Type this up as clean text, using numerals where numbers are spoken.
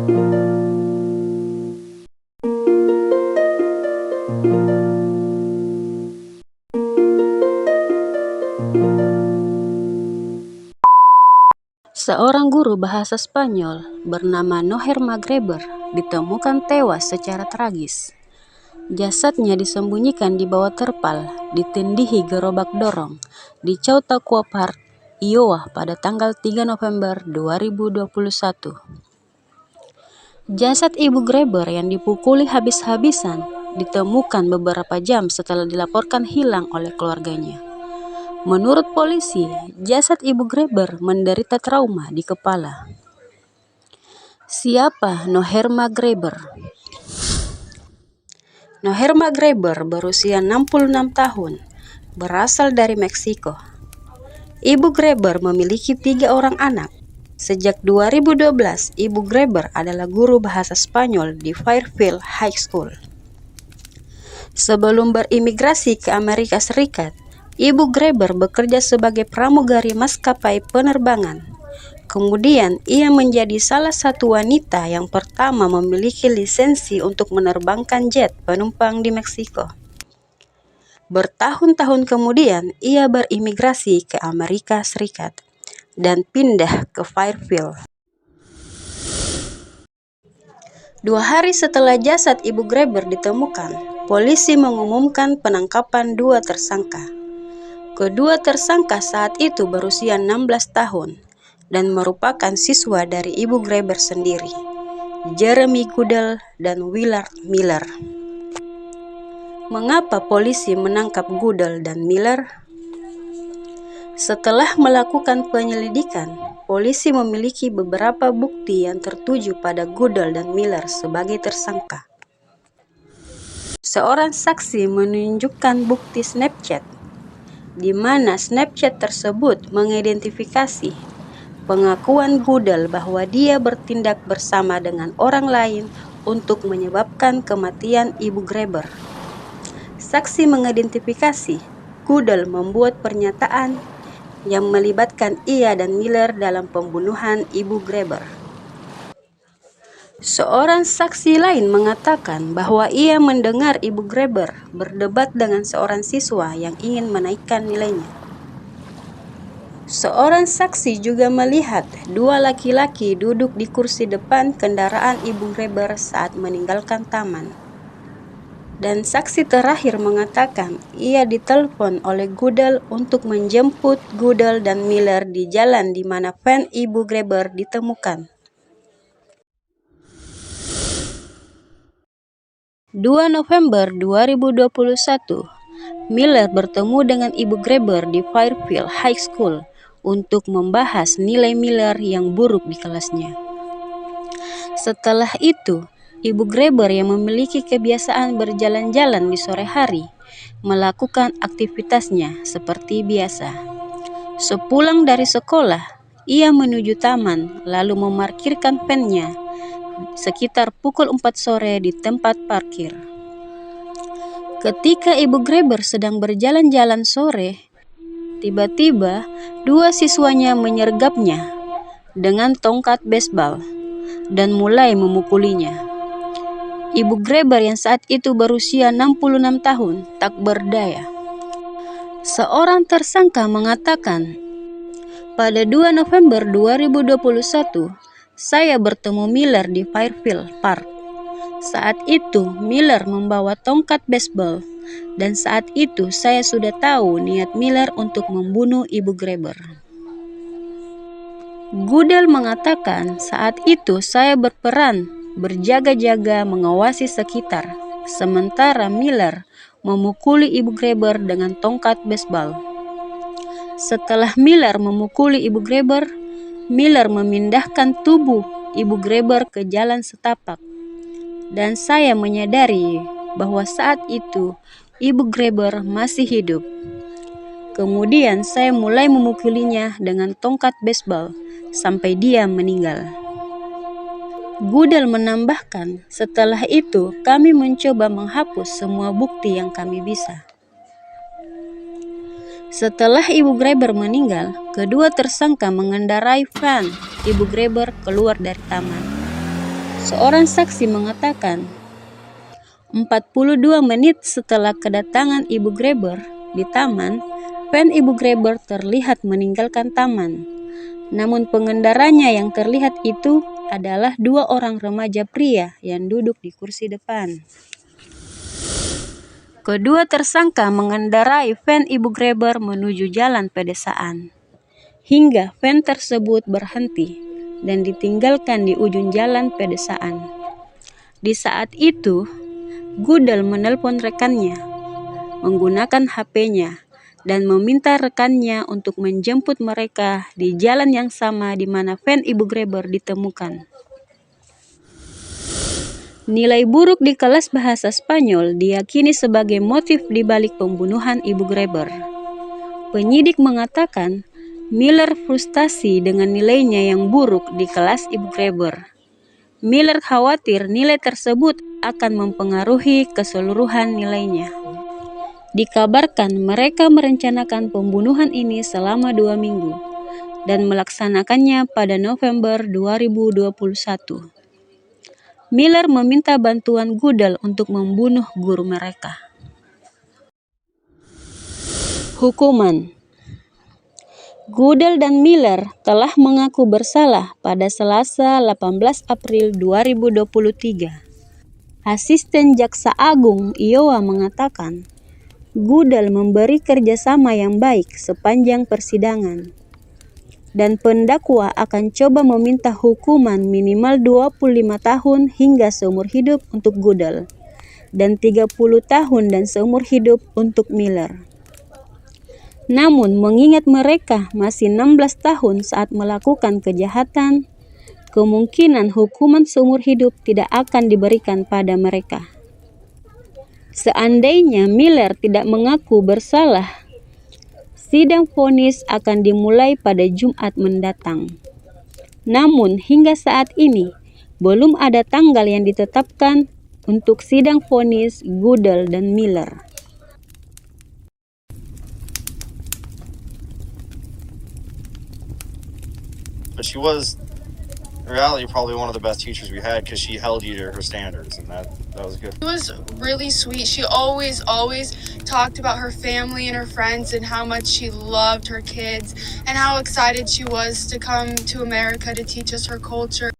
Seorang guru bahasa Spanyol bernama Noher Magreber ditemukan tewas secara tragis. Jasadnya disembunyikan di bawah terpal, ditindihi gerobak dorong di Chautauqua Park, Iowa pada tanggal 3 November 2021. Jasad Ibu Graeber yang dipukuli habis-habisan ditemukan beberapa jam setelah dilaporkan hilang oleh keluarganya. Menurut polisi, jasad Ibu Graeber menderita trauma di kepala. Siapa Noher Magreber? Noher Magreber berusia 66 tahun, berasal dari Meksiko. Ibu Graeber memiliki 3 orang anak. Sejak 2012, Ibu Graeber adalah guru bahasa Spanyol di Fairfield High School. Sebelum berimigrasi ke Amerika Serikat, Ibu Graeber bekerja sebagai pramugari maskapai penerbangan. Kemudian, ia menjadi salah satu wanita yang pertama memiliki lisensi untuk menerbangkan jet penumpang di Meksiko. Bertahun-tahun kemudian, ia berimigrasi ke Amerika Serikat dan pindah ke Fairfield. 2 hari setelah jasad Ibu Graeber ditemukan, polisi mengumumkan penangkapan 2 tersangka. Kedua tersangka saat itu berusia 16 tahun dan merupakan siswa dari Ibu Graeber sendiri, Jeremy Goodell dan Willard Miller. Mengapa polisi menangkap Goodell dan Miller? Setelah melakukan penyelidikan, polisi memiliki beberapa bukti yang tertuju pada Goodell dan Miller sebagai tersangka. Seorang saksi menunjukkan bukti Snapchat, di mana Snapchat tersebut mengidentifikasi pengakuan Goodell bahwa dia bertindak bersama dengan orang lain untuk menyebabkan kematian Ibu Graeber. Saksi mengidentifikasi Goodell membuat pernyataan yang melibatkan ia dan Miller dalam pembunuhan Ibu Graeber. Seorang saksi lain mengatakan bahwa ia mendengar Ibu Graeber berdebat dengan seorang siswa yang ingin menaikkan nilainya. Seorang saksi juga melihat 2 laki-laki duduk di kursi depan kendaraan Ibu Graeber saat meninggalkan taman. Dan saksi terakhir mengatakan ia ditelepon oleh Goodell untuk menjemput Goodell dan Miller di jalan di mana van Ibu Graeber ditemukan. 2 November 2021, Miller bertemu dengan Ibu Graeber di Fairfield High School untuk membahas nilai Miller yang buruk di kelasnya. Setelah itu, Ibu Graeber yang memiliki kebiasaan berjalan-jalan di sore hari melakukan aktivitasnya seperti biasa. Sepulang dari sekolah, ia menuju taman lalu memarkirkan van-nya sekitar pukul 4 sore di tempat parkir. Ketika Ibu Graeber sedang berjalan-jalan sore, tiba-tiba 2 siswanya menyergapnya dengan tongkat baseball dan mulai memukulinya. Ibu Graeber yang saat itu berusia 66 tahun tak berdaya. Seorang tersangka mengatakan, pada 2 November 2021, saya bertemu Miller di Fairfield Park. Saat itu Miller membawa tongkat baseball dan saat itu saya sudah tahu niat Miller untuk membunuh Ibu Graeber. Goodell mengatakan saat itu saya berperan berjaga-jaga mengawasi sekitar, sementara Miller memukuli Ibu Graeber dengan tongkat baseball. Setelah Miller memukuli Ibu Graeber, Miller memindahkan tubuh Ibu Graeber ke jalan setapak, dan saya menyadari bahwa saat itu Ibu Graeber masih hidup. Kemudian saya mulai memukulinya dengan tongkat baseball sampai dia meninggal. Goodell menambahkan, setelah itu kami mencoba menghapus semua bukti yang kami bisa. Setelah Ibu Graeber meninggal, kedua tersangka mengendarai van Ibu Graeber keluar dari taman. Seorang saksi mengatakan, 42 menit setelah kedatangan Ibu Graeber di taman, van Ibu Graeber terlihat meninggalkan taman. Namun pengendaranya yang terlihat itu adalah 2 orang remaja pria yang duduk di kursi depan. Kedua tersangka mengendarai van Ibu Graeber menuju jalan pedesaan, hingga van tersebut berhenti dan ditinggalkan di ujung jalan pedesaan. Di saat itu, Goodell menelpon rekannya menggunakan HP-nya dan meminta rekannya untuk menjemput mereka di jalan yang sama di mana van Ibu Graeber ditemukan. Nilai buruk di kelas bahasa Spanyol diyakini sebagai motif di balik pembunuhan Ibu Graeber. Penyidik mengatakan Miller frustasi dengan nilainya yang buruk di kelas Ibu Graeber. Miller khawatir nilai tersebut akan mempengaruhi keseluruhan nilainya. Dikabarkan mereka merencanakan pembunuhan ini selama 2 minggu dan melaksanakannya pada November 2021. Miller meminta bantuan Goodell untuk membunuh guru mereka. Hukuman. Goodell dan Miller telah mengaku bersalah pada Selasa 18 April 2023. Asisten Jaksa Agung Iowa mengatakan, Goodell memberi kerjasama yang baik sepanjang persidangan, dan pendakwa akan coba meminta hukuman minimal 25 tahun hingga seumur hidup untuk Goodell, dan 30 tahun dan seumur hidup untuk Miller. Namun, mengingat mereka masih 16 tahun saat melakukan kejahatan, kemungkinan hukuman seumur hidup tidak akan diberikan pada mereka. Seandainya Miller tidak mengaku bersalah, sidang vonis akan dimulai pada Jumat mendatang. Namun hingga saat ini, belum ada tanggal yang ditetapkan untuk sidang vonis Goodell dan Miller. But she was, in reality, probably one of the best teachers we had because she held you to her standards, and that was good. She was really sweet. She always talked about her family and her friends and how much she loved her kids and how excited she was to come to America to teach us her culture.